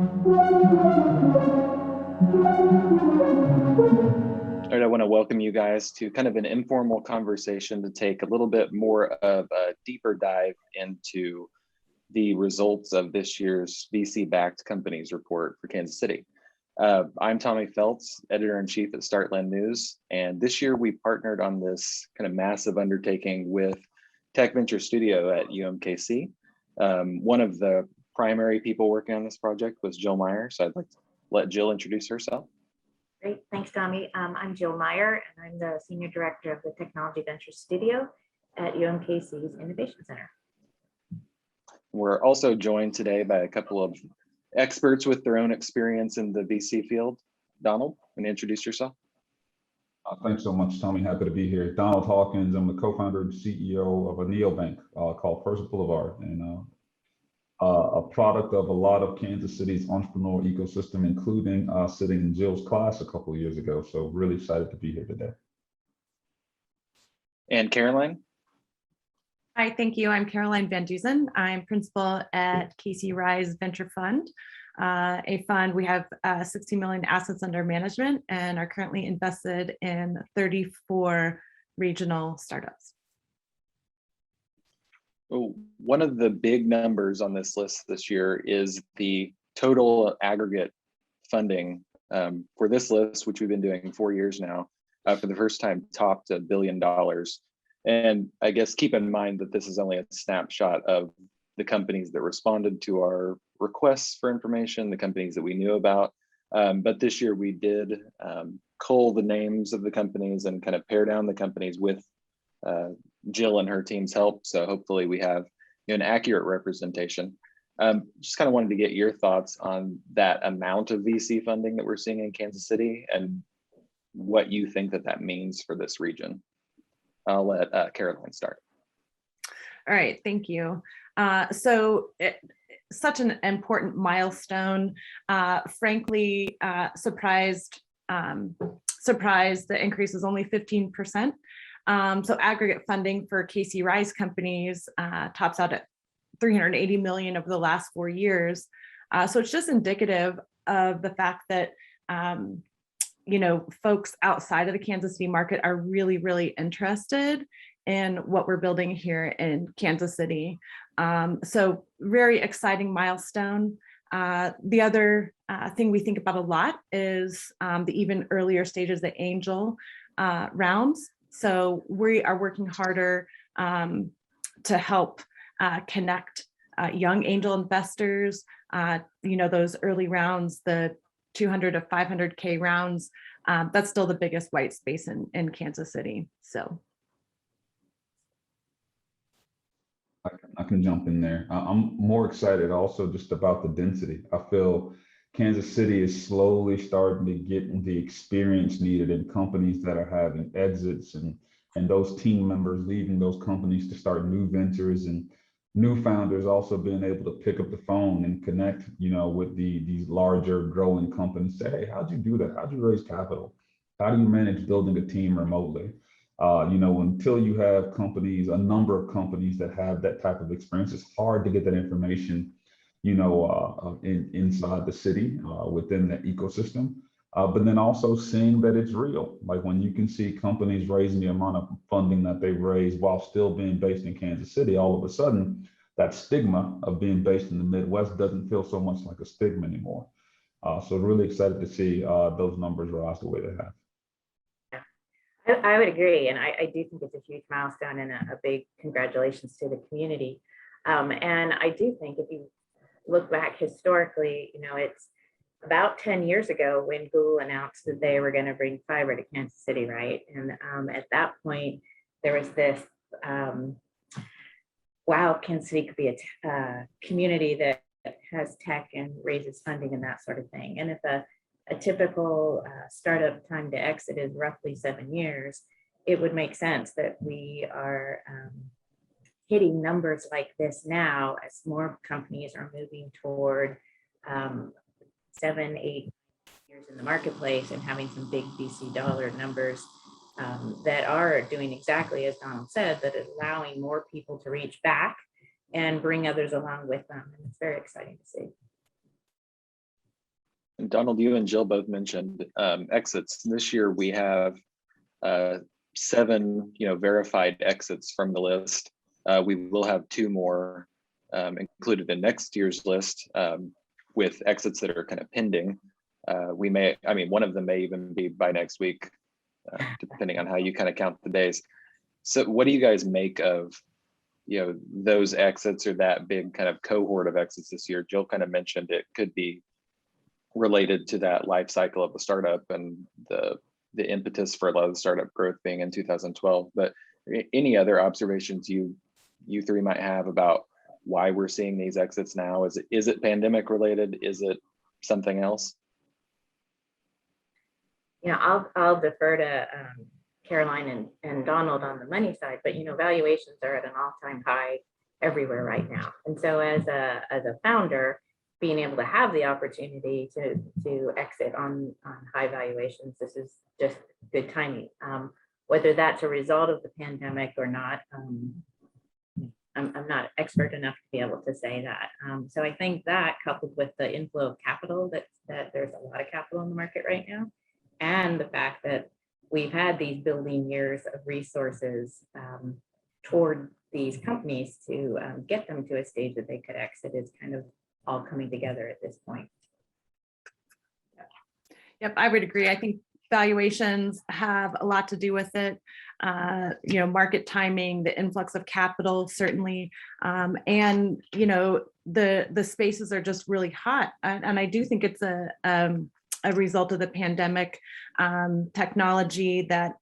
All right, I want to welcome you guys to kind of an informal conversation to take a little bit more of a deeper dive into the results of this year's VC-backed companies report for Kansas City. I'm Tommy Feltz, Editor-in-Chief at Startland News, and this year we partnered on this kind of massive undertaking with Tech Venture Studio at UMKC. One of the primary people working on this project was Jill Meyer, so I'd like to let Jill introduce herself. Great, thanks, Tommy. I'm Jill Meyer, and I'm the Senior Director of the Technology Venture Studio at UMKC's Innovation Center. We're also joined today by a couple of experts with their own experience in the VC field. Donald, can you introduce yourself? Thanks so much, Tommy. Happy to be here. Donald Hawkins. I'm the co-founder and CEO of a neobank called First Boulevard, and a product of a lot of Kansas City's entrepreneurial ecosystem, including sitting in Jill's class a couple of years ago. So really excited to be here today. And Caroline? Hi, thank you. I'm Caroline Van Duzen. I'm principal at KC Rise Venture Fund, a fund. We have 60 million assets under management and are currently invested in 34 regional startups. One of the big numbers on this list this year is the total aggregate funding for this list, which we've been doing 4 years now, for the first time topped $1 billion. And I guess keep in mind that this is only a snapshot of the companies that responded to our requests for information, the companies that we knew about. But this year we did cull the names of the companies and kind of pare down the companies with Jill and her team's help. So hopefully we have an accurate representation. Just kind of wanted to get your thoughts on that amount of VC funding that we're seeing in Kansas City and what you think that means for this region. I'll let Caroline start. All right, thank you. Such an important milestone. Frankly, surprised the increase is only 15%. So aggregate funding for KC Rise companies tops out at $380 million over the last 4 years. So it's just indicative of the fact that folks outside of the Kansas City market are really, really interested in what we're building here in Kansas City. So very exciting milestone. The other thing we think about a lot is the even earlier stages, the angel rounds. So we are working harder to help connect young angel investors. Those early rounds, the 200 to 500K rounds, that's still the biggest white space in Kansas City. So I can jump in there. I'm more excited also just about the density. I feel Kansas City is slowly starting to get the experience needed in companies that are having exits and those team members leaving those companies to start new ventures, and new founders also being able to pick up the phone and connect, with these larger growing companies. Say, hey, how'd you do that? How'd you raise capital? How do you manage building a team remotely? Until you have companies, a number of companies that have that type of experience, it's hard to get that information inside the city, within the ecosystem, but then also seeing that it's real. Like when you can see companies raising the amount of funding that they raise while still being based in Kansas City, all of a sudden that stigma of being based in the Midwest doesn't feel so much like a stigma anymore. So really excited to see those numbers rise the way they have. I would agree, and I do think it's a huge milestone and a big congratulations to the community. And I do think if you look back historically, it's about 10 years ago when Google announced that they were going to bring fiber to Kansas City, right? And at that point, there was this, wow, Kansas City could be a community that has tech and raises funding and that sort of thing. And if a typical startup time to exit is roughly 7 years, it would make sense that we are hitting numbers like this now as more companies are moving toward 7, 8 years in the marketplace and having some big VC dollar numbers that are doing exactly as Donald said, that is allowing more people to reach back and bring others along with them. And it's very exciting to see. And Donald, you and Jill both mentioned exits. This year we have 7, verified exits from the list. We will have 2 more included in next year's list with exits that are kind of pending. One of them may even be by next week, depending on how you kind of count the days. So what do you guys make of, those exits or that big kind of cohort of exits this year? Jill kind of mentioned it could be related to that life cycle of the startup and the impetus for a lot of the startup growth being in 2012. But any other observations you three might have about why we're seeing these exits now? Is it pandemic related? Is it something else? Yeah, I'll defer to Caroline and Donald on the money side, but valuations are at an all-time high everywhere right now. And so as a founder, being able to have the opportunity to exit on high valuations, this is just good timing. Whether that's a result of the pandemic or not, I'm not expert enough to be able to say that. So I think that, coupled with the inflow of capital, that there's a lot of capital in the market right now, and the fact that we've had these building years of resources toward these companies to get them to a stage that they could exit, is kind of all coming together at this point. Yep, I would agree. I think valuations have a lot to do with it. Market timing, the influx of capital, certainly, and the spaces are just really hot. And I do think it's a result of the pandemic. Technology that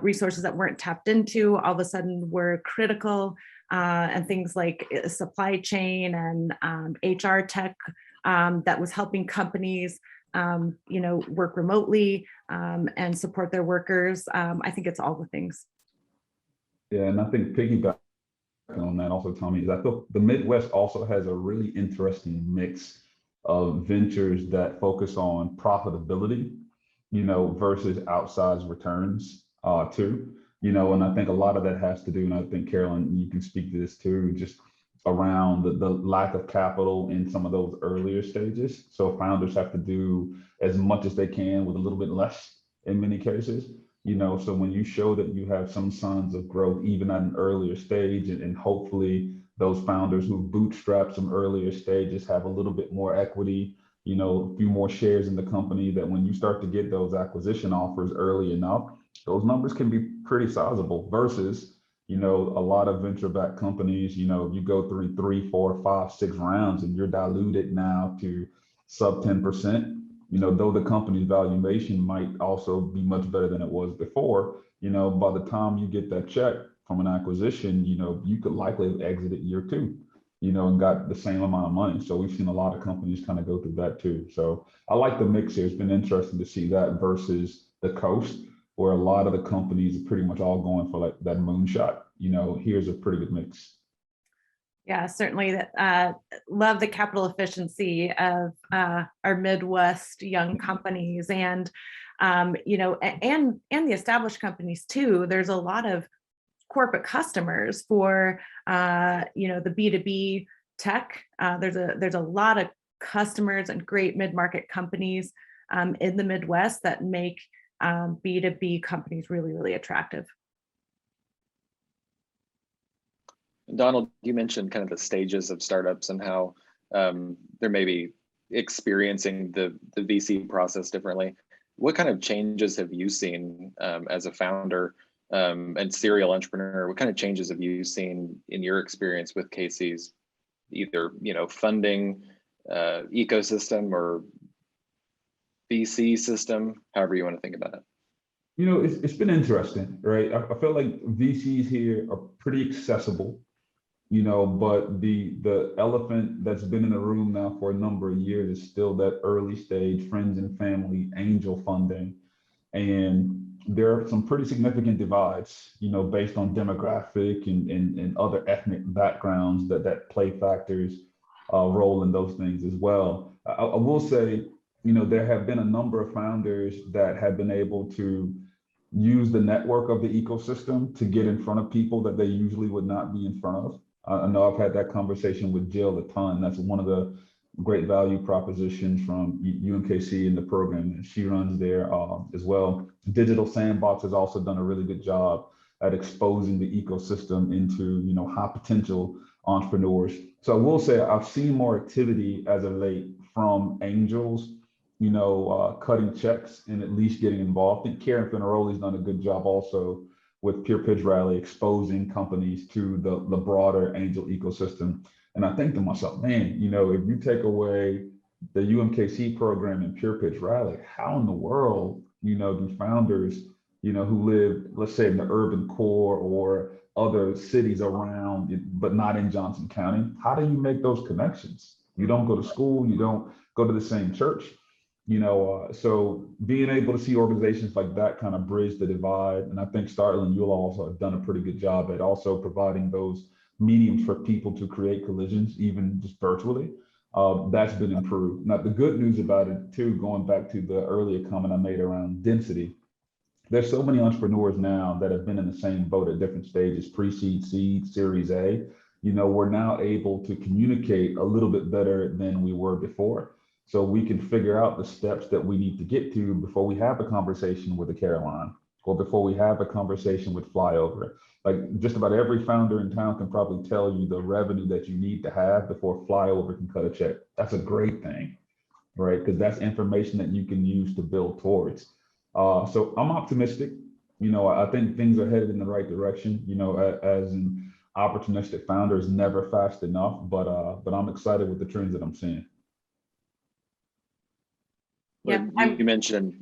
resources that weren't tapped into all of a sudden were critical, and things like supply chain and HR tech that was helping companies work remotely and support their workers. I think it's all the things. Yeah, and I think piggyback on that also, Tommy, is I thought the Midwest also has a really interesting mix of ventures that focus on profitability, versus outsized returns too. And I think a lot of that has to do, and I think Carolyn, you can speak to this too, just around the lack of capital in some of those earlier stages. So founders have to do as much as they can with a little bit less in many cases. So when you show that you have some signs of growth, even at an earlier stage, and hopefully those founders who bootstrap some earlier stages have a little bit more equity, a few more shares in the company, that when you start to get those acquisition offers early enough, those numbers can be pretty sizable versus, a lot of venture-backed companies, you go through 3, 4, 5, 6 rounds and you're diluted now to sub 10%, though the company's valuation might also be much better than it was before, by the time you get that check from an acquisition, you could likely have exited year 2, and got the same amount of money. So we've seen a lot of companies kind of go through that too. So I like the mix here. It's been interesting to see that versus the coast, where a lot of the companies are pretty much all going for like that moonshot. Here's a pretty good mix. Yeah, certainly. Love the capital efficiency of our Midwest young companies, and and the established companies too. There's a lot of corporate customers for the B2B tech. There's a lot of customers and great mid-market companies in the Midwest that make B2B companies really, really attractive. Donald, you mentioned kind of the stages of startups and how they're maybe experiencing the VC process differently. What kind of changes have you seen as a founder and serial entrepreneur? What kind of changes have you seen in your experience with Casey's either funding ecosystem or VC system, however you want to think about it? It's been interesting, right? I feel like VCs here are pretty accessible, but the elephant that's been in the room now for a number of years is still that early stage friends and family angel funding. And there are some pretty significant divides, based on demographic and other ethnic backgrounds that play factors role in those things as well. I will say, there have been a number of founders that have been able to use the network of the ecosystem to get in front of people that they usually would not be in front of. I know I've had that conversation with Jill a ton. That's one of the great value propositions from UMKC and the program that she runs there as well. Digital Sandbox has also done a really good job at exposing the ecosystem into, high potential entrepreneurs. So I will say I've seen more activity as of late from angels, cutting checks and at least getting involved. I think Karen Finaroli's done a good job also with Peer Pitch Rally, exposing companies to the broader angel ecosystem. And I think to myself, man, if you take away the UMKC program and Peer Pitch Rally, how in the world, do founders, who live, let's say in the urban core or other cities around, but not in Johnson County, how do you make those connections? You don't go to school, you don't go to the same church, so being able to see organizations like that kind of bridge the divide. And I think Startland, you also have done a pretty good job at also providing those mediums for people to create collisions, even just virtually. That's been improved. Now, the good news about it too, going back to the earlier comment I made around density, there's so many entrepreneurs now that have been in the same boat at different stages, pre-seed, seed, series A. We're now able to communicate a little bit better than we were before. So we can figure out the steps that we need to get to before we have a conversation with a Caroline or before we have a conversation with Flyover. Like just about every founder in town can probably tell you the revenue that you need to have before Flyover can cut a check. That's a great thing, right? Because that's information that you can use to build towards. So I'm optimistic. I think things are headed in the right direction. As an opportunistic founder is never fast enough, but I'm excited with the trends that I'm seeing. Yeah, you mentioned,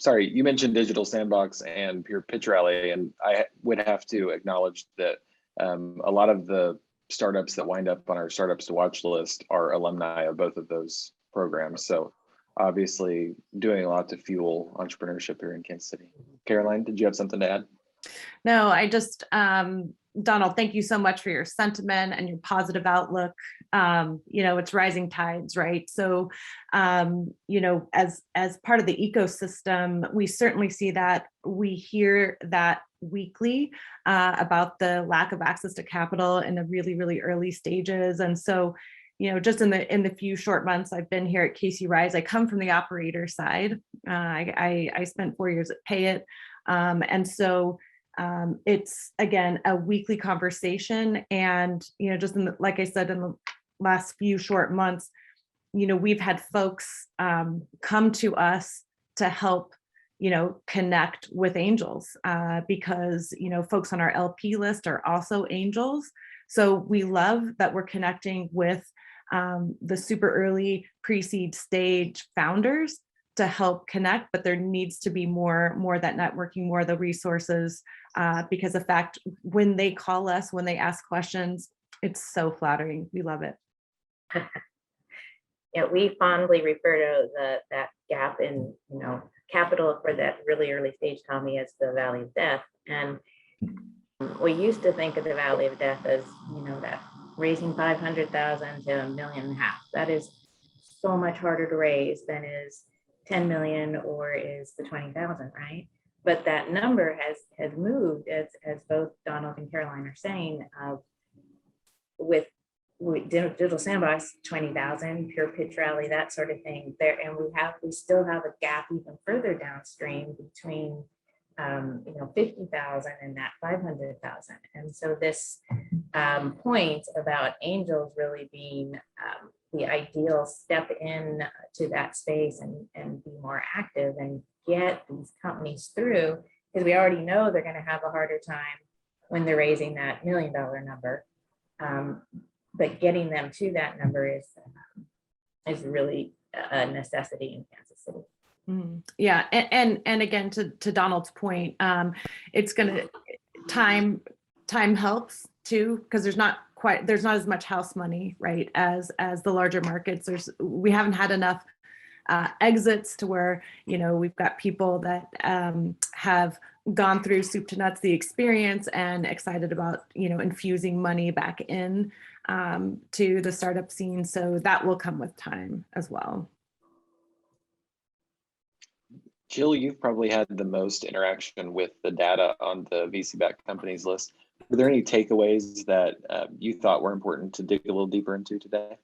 you mentioned Digital Sandbox and Peer Pitch Rally, and I would have to acknowledge that a lot of the startups that wind up on our startups to watch list are alumni of both of those programs. So obviously doing a lot to fuel entrepreneurship here in Kansas City. Caroline, did you have something to add? No, I just, Donald, thank you so much for your sentiment and your positive outlook. It's rising tides, right? So, as part of the ecosystem, we certainly see that. We hear that weekly about the lack of access to capital in the really, really early stages. And so, just in the few short months I've been here at KC Rise, I come from the operator side. I spent 4 years at Pay It. And so it's, again, a weekly conversation. And, just like I said, in the last few short months, we've had folks come to us to help, connect with angels because, folks on our LP list are also angels. So we love that we're connecting with the super early pre-seed stage founders to help connect, but there needs to be more that networking, more the resources, because the fact when they call us, when they ask questions, it's so flattering. We love it. Yeah, we fondly refer to that gap in capital for that really early stage, Tommy, as the Valley of Death. And we used to think of the Valley of Death as that raising 500,000 to $1.5 million. That is so much harder to raise than is 10 million or is the 20,000, right? But that number has moved, as both Donald and Caroline are saying, with Digital Sandbox 20,000, Pure Pitch Rally, that sort of thing there, and we still have a gap even further downstream between 50,000 and that 500,000. And so this point about angels really being the ideal step in to that space and be more active and get these companies through, because we already know they're going to have a harder time when they're raising that $1 million number. But getting them to that number is really a necessity in Kansas City. Yeah, and again, to Donald's point, it's gonna time helps too, because there's not as much house money, right, as the larger markets. We haven't had enough exits to where we've got people that have gone through soup to nuts the experience and excited about infusing money back in to the startup scene. So that will come with time as well. Jill, you've probably had the most interaction with the data on the VC-backed companies list. Were there any takeaways that you thought were important to dig a little deeper into today?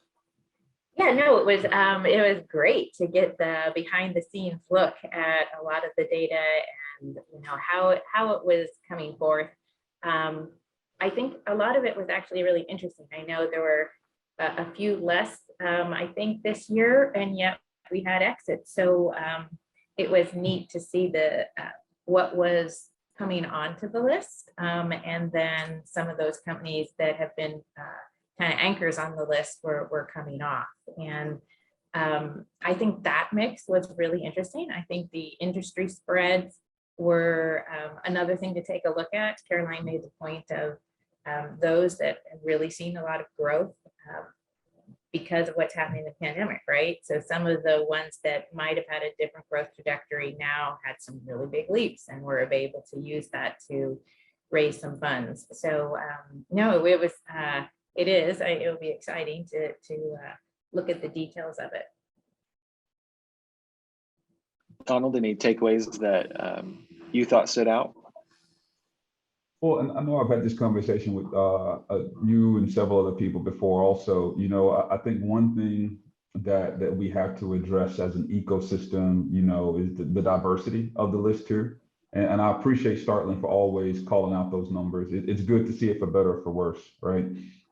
Yeah, no, it was great to get the behind the scenes look at a lot of the data and how it was coming forth. I think a lot of it was actually really interesting. I know there were a few less, I think, this year, and yet we had exits. So it was neat to see what was coming onto the list, and then some of those companies that have been kind of anchors on the list were coming off. And I think that mix was really interesting. I think the industry spreads were another thing to take a look at. Caroline made the point of those that have really seen a lot of growth because of what's happening in the pandemic, right? So some of the ones that might have had a different growth trajectory now had some really big leaps, and were able to use that to raise some funds. So no, it was. It'll be exciting to look at the details of it. Donald, any takeaways that you thought stood out? Well, and I know I've had this conversation with you and several other people before also. I think one thing that we have to address as an ecosystem, is the diversity of the list here. And I appreciate Startland for always calling out those numbers. It's good to see it for better or for worse, right?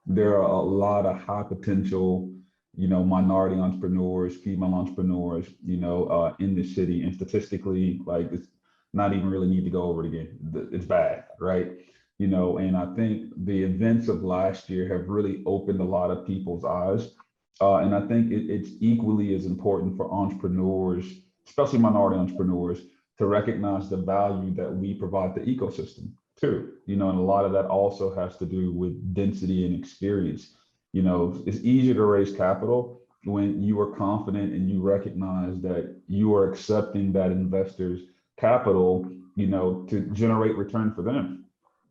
There are a lot of high potential, minority entrepreneurs, female entrepreneurs, in the city. And statistically, like, it's not even really need to go over it again. It's bad, right? And I think the events of last year have really opened a lot of people's eyes. And I think it's equally as important for entrepreneurs, especially minority entrepreneurs, to recognize the value that we provide the ecosystem too. And a lot of that also has to do with density and experience. It's easier to raise capital when you are confident and you recognize that you are accepting that investors' capital, to generate return for them.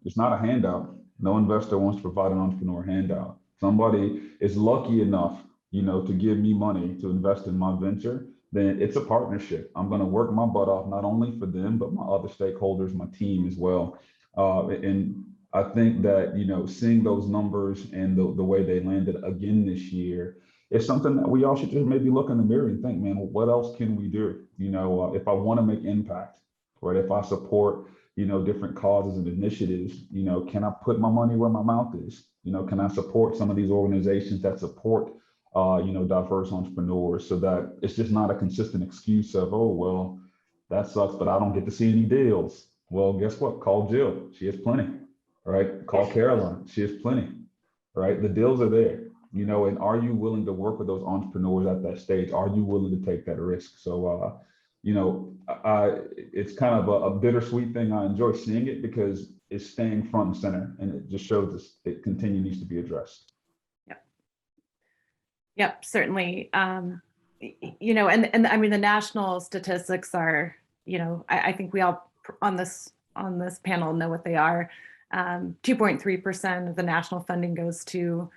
It's not a handout. No investor wants to provide an entrepreneur handout. Somebody is lucky enough, to give me money to invest in my venture, then it's a partnership. I'm going to work my butt off, not only for them, but my other stakeholders, my team as well. And I think that, seeing those numbers and the way they landed again this year is something that we all should just maybe look in the mirror and think, man, what else can we do? If I want to make impact, right? If I support, different causes and initiatives, can I put my money where my mouth is? Can I support some of these organizations that support, diverse entrepreneurs, so that it's just not a consistent excuse of, oh, well, that sucks, but I don't get to see any deals. Well, guess what? Call Jill. She has plenty, right? Call Caroline. She has plenty, right? The deals are there, and are you willing to work with those entrepreneurs at that stage? Are you willing to take that risk? So, it's kind of a bittersweet thing. I enjoy seeing it because it's staying front and center, and it just shows us it needs to be addressed. Yep, certainly. And I mean, the national statistics are, I think we all on this panel know what they are. 2.3% of the national funding goes to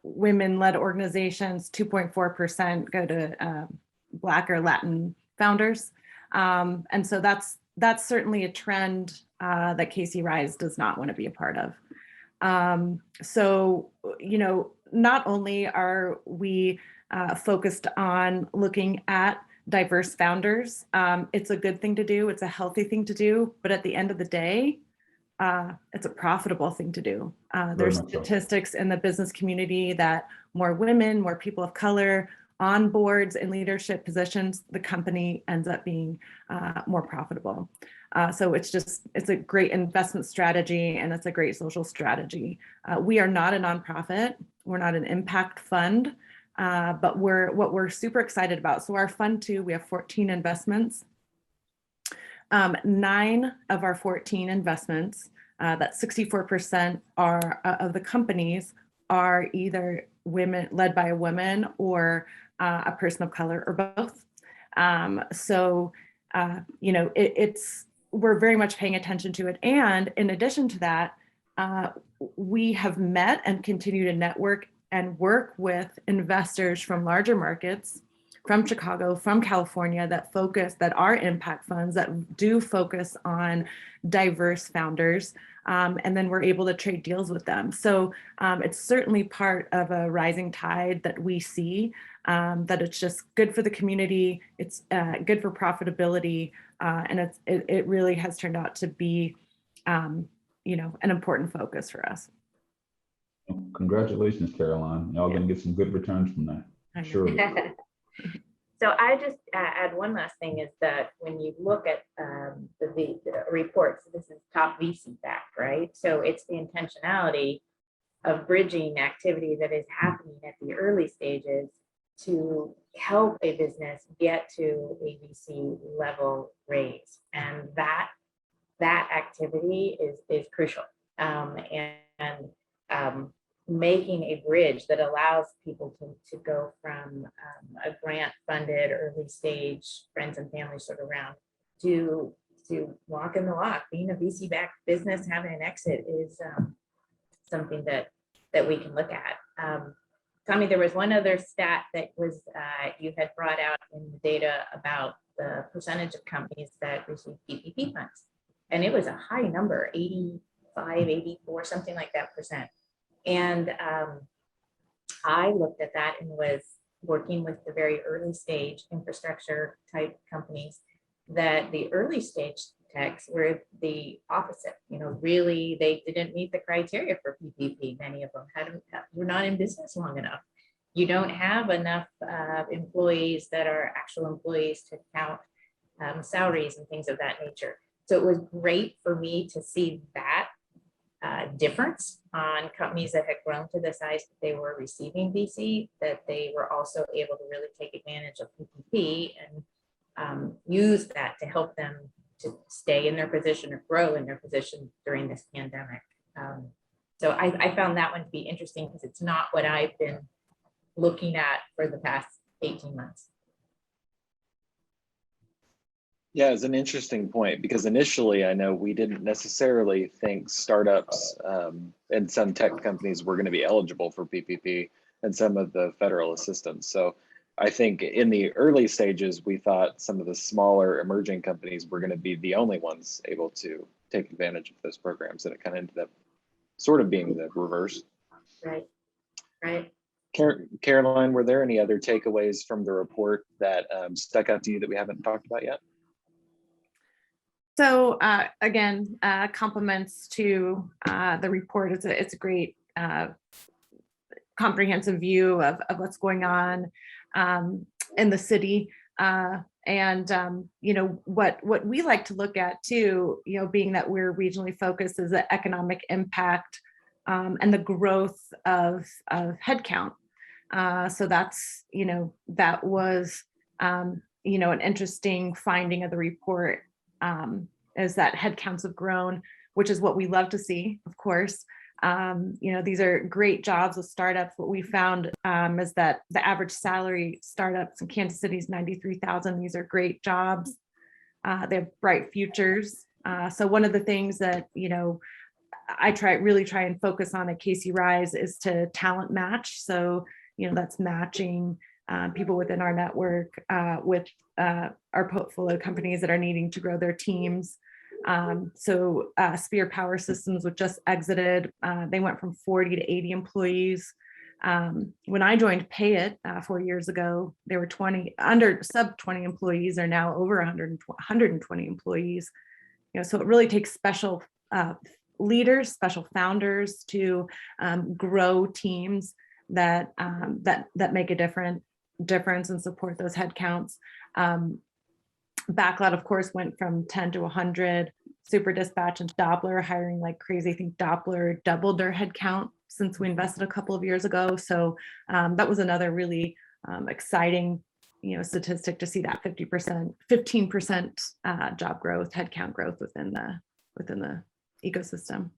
women-led organizations. 2.4% go to Black or Latin founders. And so that's certainly a trend that Casey Rise does not want to be a part of. So, not only are we focused on looking at diverse founders, it's a good thing to do, it's a healthy thing to do, but at the end of the day, it's a profitable thing to do. There's statistics in the business community that more women, more people of color on boards and leadership positions, the company ends up being more profitable. So it's a great investment strategy, and it's a great social strategy. We are not a nonprofit. We're not an impact fund, but what we're super excited about. So our fund 2, we have 14 investments. 9 of our 14 investments, that 64% of the companies are either women led by a woman or a person of color, or both. We're very much paying attention to it. And in addition to that, we have met and continue to network and work with investors from larger markets from Chicago, from California that are impact funds that do focus on diverse founders. And then we're able to trade deals with them. So it's certainly part of a rising tide that we see, that it's just good for the community, it's good for profitability, and it really has turned out to be, an important focus for us. Congratulations, Caroline. Y'all gonna get some good returns from that. I know. Sure. So I just add one last thing is that when you look at the reports, this is top VC backed, right? So it's the intentionality of bridging activity that is happening at the early stages to help a business get to a VC level raise. And that activity is crucial. Making a bridge that allows people to go from a grant funded early stage friends and family sort of round to walking the walk. Being a VC backed business, having an exit is something that we can look at. Tommy, there was one other stat that was you had brought out in the data about the percentage of companies that receive PPP funds, and it was a high number, 85, 84, something like that percent. And I looked at that and was working with the very early stage infrastructure type companies, that the early stage techs were the opposite. Really, they didn't meet the criteria for PPP. Many of them were not in business long enough. You don't have enough employees that are actual employees to count salaries and things of that nature. So it was great for me to see that difference on companies that had grown to the size that they were receiving VC, that they were also able to really take advantage of PPP and use that to help them to stay in their position or grow in their position during this pandemic. So I found that one to be interesting because it's not what I've been looking at for the past 18 months. Yeah, it's an interesting point because initially I know we didn't necessarily think startups and some tech companies were going to be eligible for PPP and some of the federal assistance. So I think in the early stages, we thought some of the smaller emerging companies were going to be the only ones able to take advantage of those programs, and it kind of ended up sort of being the reverse. Right. Caroline, were there any other takeaways from the report that stuck out to you that we haven't talked about yet? So again, compliments to the report. It's a great comprehensive view of what's going on in the city. What we like to look at too, being that we're regionally focused, is the economic impact and the growth of headcount. So that's, that was, an interesting finding of the report. Is that headcounts have grown, which is what we love to see, of course. These are great jobs with startups. What we found is that the average salary startups in Kansas City is $93,000. These are great jobs. They have bright futures. So one of the things that, I really try and focus on at Casey Rise is to talent match. So, that's matching people within our network with our portfolio companies that are needing to grow their teams. So Spear Power Systems, which just exited, they went from 40 to 80 employees. When I joined Pay It 4 years ago, they were sub 20 employees, are now over 120 employees. So it really takes special leaders, special founders to grow teams that make a difference and support those headcounts. Backlot, of course, went from 10 to 100. Super Dispatch and Doppler are hiring like crazy. I think Doppler doubled their headcount since we invested a couple of years ago. So that was another really exciting, statistic to see that 15% job growth, headcount growth within the ecosystem.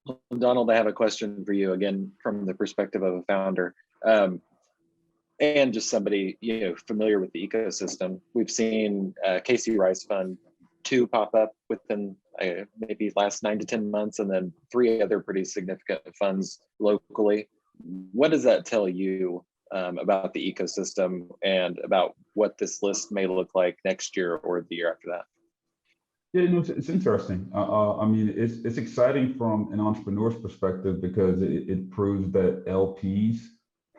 Well, Donald, I have a question for you again from the perspective of a founder. And just somebody familiar with the ecosystem. We've seen Casey Rise Fund 2 pop up within maybe last 9 to 10 months, and then 3 other pretty significant funds locally what does that tell you about the ecosystem and about what this list may look like next year or the year after that? Yeah, it's interesting. I mean, it's exciting from an entrepreneur's perspective because it proves that LPs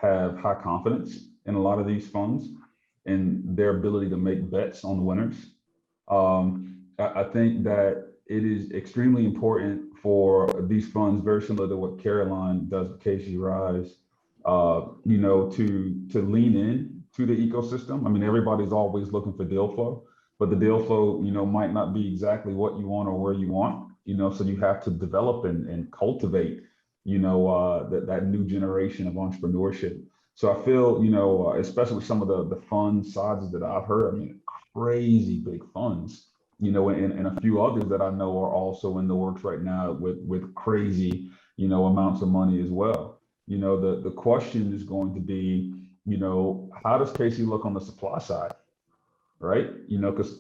have high confidence in a lot of these funds and their ability to make bets on the winners. I think that it is extremely important for these funds, very similar to what Caroline does with Casey Rise, you know, to lean in to the ecosystem. I mean, everybody's always looking for deal flow, but the deal flow, you know, might not be exactly what you want or where you want, you know, so you have to develop and cultivate, you know, that new generation of entrepreneurship. So I feel, you know, especially with some of the fund sizes that I've heard, I mean, crazy big funds, you know, and a few others that I know are also in the works right now with crazy, you know, amounts of money as well. You know, the question is going to be, you know, how does Casey look on the supply side, right? You know, because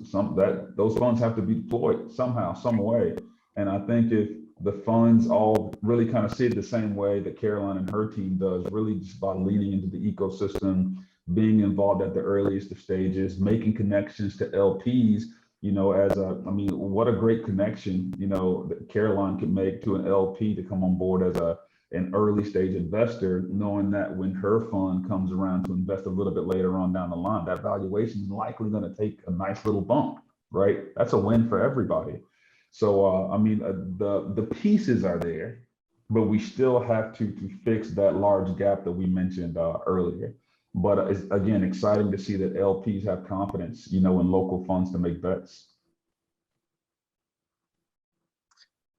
those funds have to be deployed somehow, some way. And I think if the funds all really kind of see it the same way that Caroline and her team does, really just by leaning into the ecosystem, being involved at the earliest of stages, making connections to LPs, you know, I mean, what a great connection, you know, that Caroline could make to an LP to come on board as an early stage investor, knowing that when her fund comes around to invest a little bit later on down the line, that valuation is likely going to take a nice little bump, right? That's a win for everybody. So, I mean, the pieces are there, but we still have to fix that large gap that we mentioned earlier. But it's, again, exciting to see that LPs have confidence, you know, in local funds to make bets.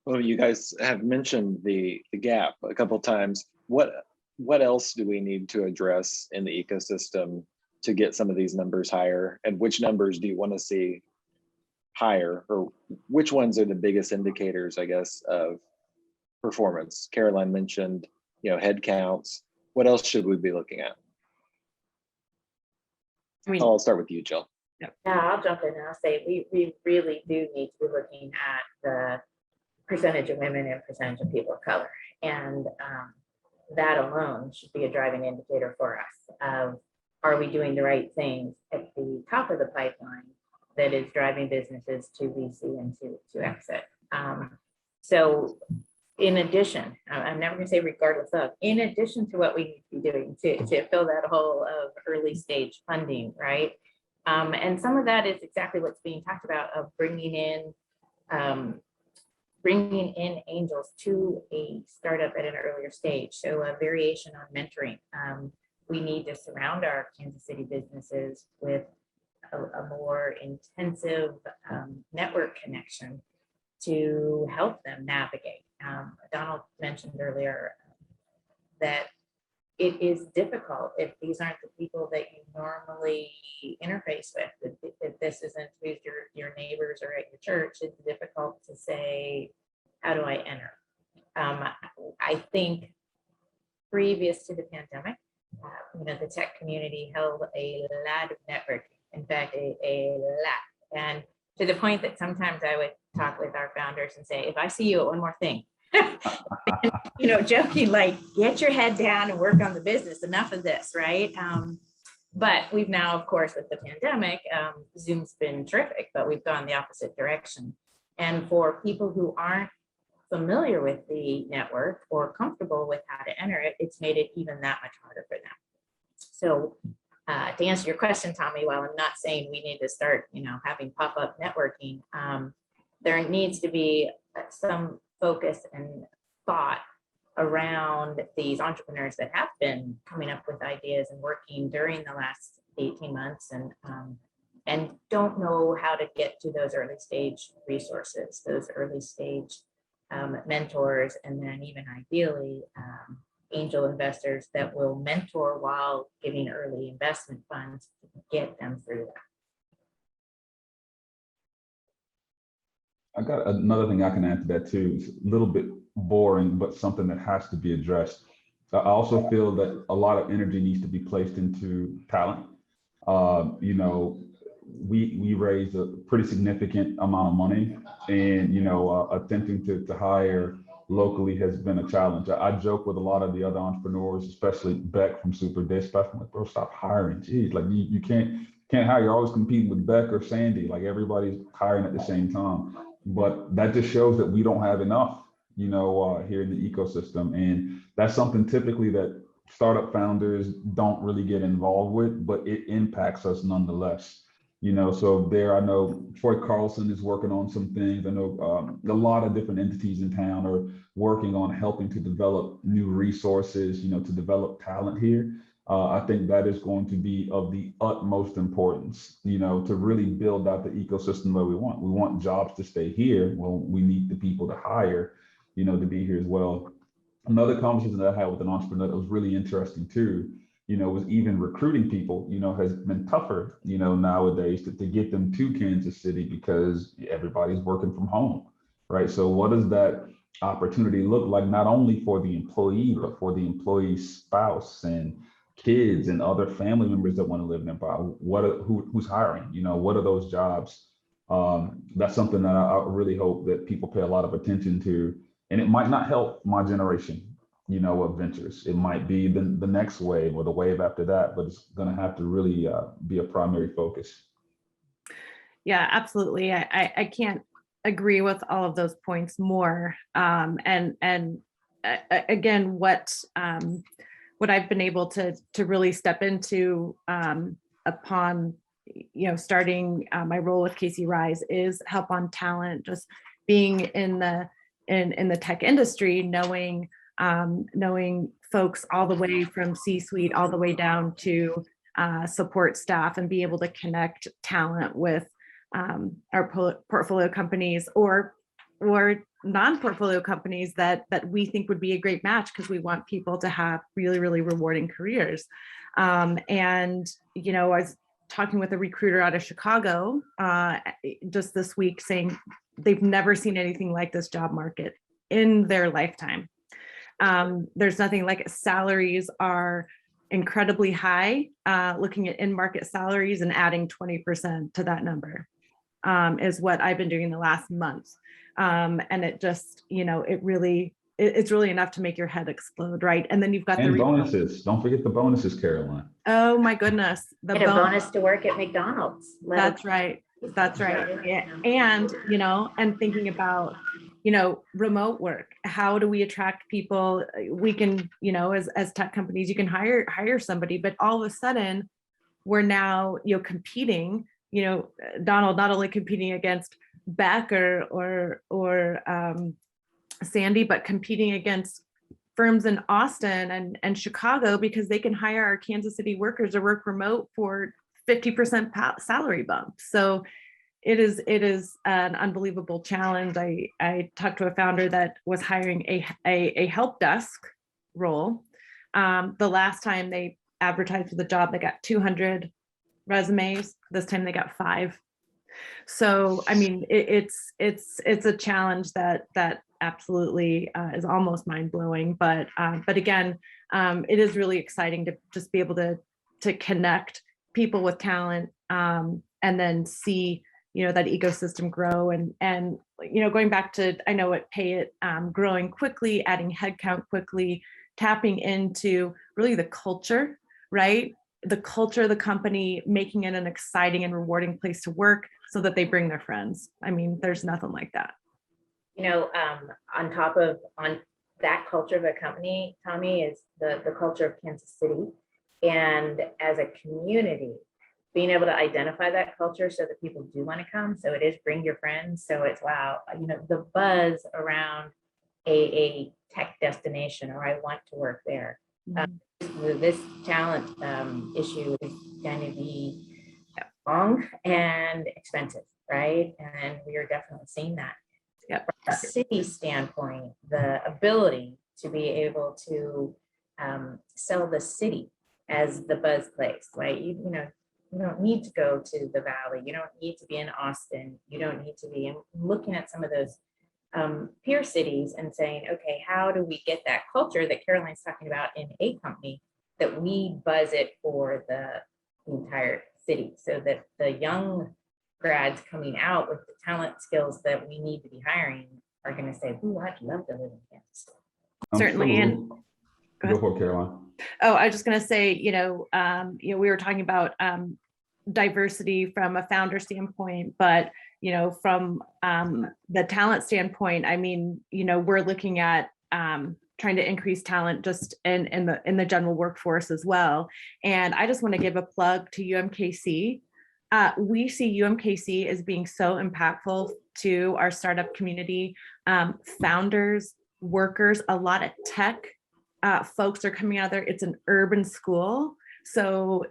Well, you guys have mentioned the gap a couple of times. What else do we need to address in the ecosystem to get some of these numbers higher? And which numbers do you want to see higher, or which ones are the biggest indicators, I guess, of performance? Caroline mentioned, you know, head counts. What else should we be looking at? I mean, I'll start with you, Jill. yeah, I'll jump in and I'll say we really do need to be looking at the percentage of women and percentage of people of color. And that alone should be a driving indicator for us of, are we doing the right things at the top of the pipeline that is driving businesses to VC and to exit. So in addition, I'm never going to say regardless of, in addition to what we need to be doing to fill that hole of early stage funding, right? And some of that is exactly what's being talked about, of bringing in angels to a startup at an earlier stage. So a variation on mentoring. We need to surround our Kansas City businesses with a more intensive network connection to help them navigate. Donald mentioned earlier that it is difficult if these aren't the people that you normally interface with. If this isn't who's your neighbors or at your church, it's difficult to say, how do I enter? I think previous to the pandemic, you know, the tech community held a lot of networking. In fact, a lot. And to the point that sometimes I would talk with our founders and say, if I see you at one more thing, you know, joking, like, get your head down and work on the business, enough of this, right? But we've now, of course, with the pandemic, Zoom's been terrific, but we've gone the opposite direction. And for people who aren't familiar with the network or comfortable with how to enter it, it's made it even that much harder for them. So to answer your question, Tommy, while I'm not saying we need to start, you know, having pop-up networking, there needs to be some focus and thought around these entrepreneurs that have been coming up with ideas and working during the last 18 months and don't know how to get to those early stage resources, those early stage mentors, and then even ideally angel investors that will mentor while giving early investment funds to get them through that. I got another thing I can add to that too. It's a little bit boring, but something that has to be addressed. I also feel that a lot of energy needs to be placed into talent. You know, we raised a pretty significant amount of money, and you know, attempting to hire, locally has been a challenge. I joke with a lot of the other entrepreneurs, especially Beck from Super Dispatch. I'm like, bro, stop hiring. Geez, like you can't hire. You're always competing with Beck or Sandy. Like everybody's hiring at the same time. But that just shows that we don't have enough, here in the ecosystem. And that's something typically that startup founders don't really get involved with, but it impacts us nonetheless. So there, I know Troy Carlson is working on some things. I know a lot of different entities in town are working on helping to develop new resources, to develop talent here. I think that is going to be of the utmost importance, to really build out the ecosystem that we want. We want jobs to stay here. Well, we need the people to hire, to be here as well. Another conversation that I had with an entrepreneur that was really interesting too, was even recruiting people, has been tougher, nowadays to get them to Kansas City because everybody's working from home, right? So what does that opportunity look like, not only for the employee, but for the employee's spouse and kids and other family members that want to live nearby? Who's hiring? What are those jobs? That's something that I really hope that people pay a lot of attention to. And it might not help my generation, of ventures. It might be the next wave or the wave after that, but it's going to have to really be a primary focus. Yeah, absolutely. I can't agree with all of those points more. And again, what I've been able to really step into upon starting my role with Casey Rise is help on talent. Just being in the tech industry, knowing folks all the way from C-suite all the way down to support staff, and be able to connect talent with our portfolio companies or non-portfolio companies that we think would be a great match, because we want people to have really, really rewarding careers. And I was talking with a recruiter out of Chicago just this week, saying they've never seen anything like this job market in their lifetime. There's nothing like it. Salaries are incredibly high. Looking at in-market salaries and adding 20% to that number is what I've been doing the last month. And it just, it's really enough to make your head explode, right? And then you've got the bonuses. Don't forget the bonuses, Caroline. Oh my goodness. A bonus to work at McDonald's. That's right. That's right. Yeah. And, and thinking about, remote work. How do we attract people? We can, as tech companies, you can hire somebody, but all of a sudden we're now, competing, Donald, not only competing against Beck or Sandy, but competing against firms in Austin and Chicago, because they can hire our Kansas City workers to work remote for 50% salary bump. So it is an unbelievable challenge. I talked to a founder that was hiring a help desk role. The last time they advertised for the job, they got 200 resumes. This time they got 5. So, I mean, it's a challenge that absolutely is almost mind blowing. But again, it is really exciting to just be able to connect people with talent and then see that ecosystem grow and going back to, I know at Pay It, growing quickly, adding headcount quickly, tapping into really the culture, right? The culture of the company, making it an exciting and rewarding place to work so that they bring their friends. I mean, there's nothing like that. On that culture of a company, Tommy, is the culture of Kansas City. And as a community, being able to identify that culture so that people do want to come. So it is bring your friends. So it's, wow, the buzz around a tech destination, or I want to work there. This talent issue is going to be long and expensive, right? And we are definitely seeing that. Yep. From a city standpoint, the ability to be able to sell the city as the buzz place, right? You don't need to go to the Valley. You don't need to be in Austin. You don't need to be in looking at some of those peer cities and saying, okay, how do we get that culture that Caroline's talking about in a company, that we buzz it for the entire city, so that the young grads coming out with the talent skills that we need to be hiring are going to say, "Ooh, I'd love to live in Kansas." Certainly. And go for it, Caroline. Oh, I was just going to say, we were talking about diversity from a founder standpoint, but from the talent standpoint, I mean, we're looking at trying to increase talent just in the general workforce as well. And I just want to give a plug to UMKC. We see UMKC as being so impactful to our startup community, founders, workers, a lot of tech folks are coming out there. It's an urban school. So,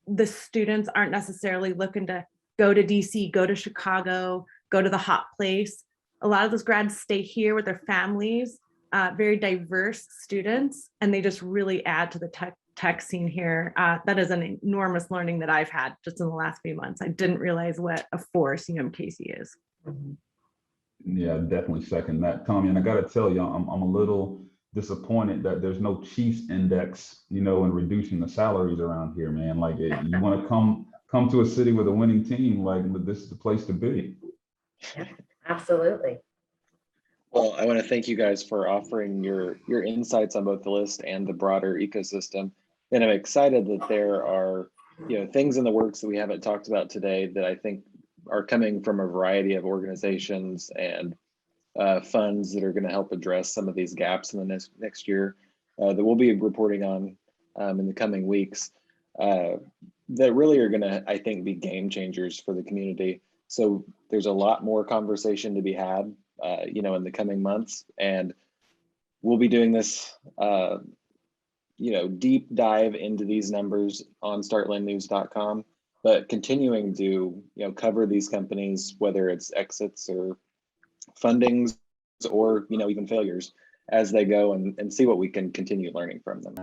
the students aren't necessarily looking to go to DC, go to Chicago, go to the hot place. A lot of those grads stay here with their families, very diverse students, and they just really add to the tech scene here. That is an enormous learning that I've had just in the last few months. I didn't realize what a force UMKC is. Yeah, definitely second that, Tommy. And I got to tell you, I'm a little disappointed that there's no Chiefs index, in reducing the salaries around here, man. Like, you want to come to a city with a winning team, like this is the place to be. Yeah, absolutely. Well, I want to thank you guys for offering your insights on both the list and the broader ecosystem. And I'm excited that there are, things in the works that we haven't talked about today that I think are coming from a variety of organizations and funds that are going to help address some of these gaps in the next year that we'll be reporting on in the coming weeks that really are going to, I think, be game changers for the community. So there's a lot more conversation to be had, in the coming months, and we'll be doing this, deep dive into these numbers on startlandnews.com, but continuing to, cover these companies, whether it's exits or fundings or even failures as they go, and see what we can continue learning from them.